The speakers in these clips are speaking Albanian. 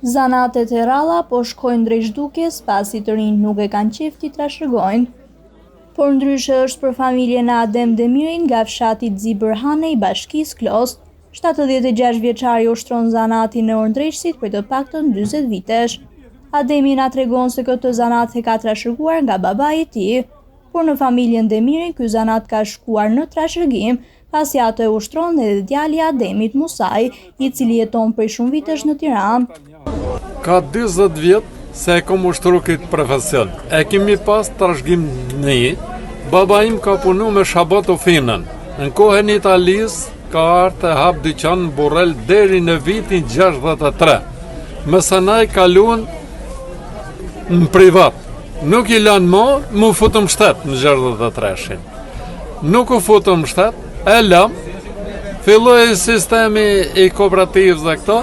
Zanatet e ralla po shkojnë drejt zhdukjes pasi të rinjt nuk e kanë qejf t'i trashëgojnë. Por ndryshe është për familjen e Adem Demirin nga fshati Zibërhane i bashkisë Klos. 76 vjeçari ushtron zanatin e orndrejshësit për të paktën 40 vitesh. Ademi na tregon se këtë zanat e ka trashëguar nga babai i tij, por në familjen Demiri ky zanat ka shkuar në trashëgim pasi ato e ushtron edhe djali i Ademit Musaj, i cili jeton prej shumë vitesh në Tiranë. Ka 20 vjet se e kom ushtru këtë profesion. E kemi pas trashëgim një. Baba im ka punu me Shabat Ufinën. Në kohën e Italisë ka ardhur të hap dyqan në Burrel deri në vitin 63. Mësënaj kaluan në privat. Nuk i lanë mu futëm shtet në 63-shin. Nuk u futëm shtet, e lam, filloi sistemi i kooperativës dhe këto,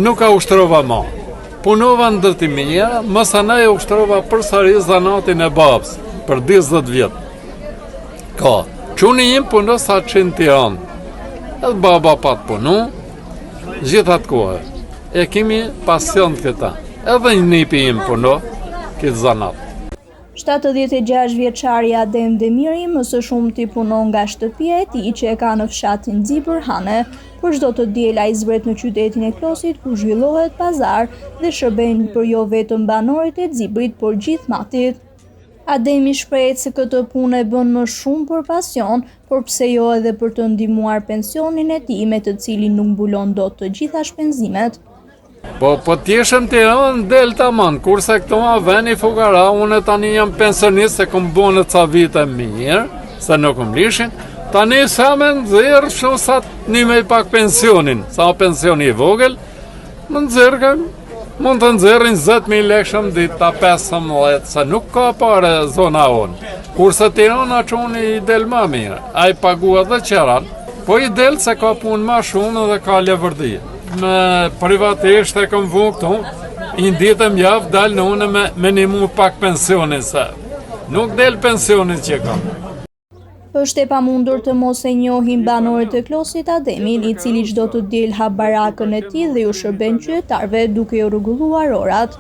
nuk ka ushtrova ma. Punova në ndërtimia, mësënaj ushtrova përsëri zanatin e babës, për 20 vjet. Ka, quni im puno sa qenë Tiranë. Edhe baba pat punu, gjithat kohë. E kemi pasion të këta. Edhe një nipi im puno, këtë zanat. 76 vjeçari Adem Demiri më së shumti punon nga shtëpia e tij që e ka në fshatin Zibërhane, por çdo të diel ai zbret në qytetin e Klosit ku zhvillohet pazar dhe shërben për jo vetëm banorët e Zibrit, por gjithë matit. Ademi shprehet se këtë punë e bën më shumë për pasion, por pse jo edhe për të ndihmuar pensionin e tij me të cilin nuk mbulon dot të gjitha shpenzimet. Po t'jeshëm Tiranë del tamam, kurse këto ma veni fukara, unë tani jam pensionist se kom bënë ca vite mirë, se nuk më lishin, tani sa me nëzirë shumë sa një me pak pensionin, sa pensioni i vogël, më nëzirë, mund të nëzirin 20.000 lekshëm dita 15, se nuk ka pare zona unë. Kurse Tirana që unë i del ma mirë, a i pagua dhe qeran, po i del se ka punë ma shumë dhe ka levërdi. Me privatisht e kom vu këtu, i ditëm javë dalë në une me një mu pak pensionin, se nuk del pensionin që kam. Është e pamundur të mos e njohin banorët e Klosit Ademin, i cili çdo të diel hap barakën e tij dhe ju shërben qytetarëve duke u rregulluar orat.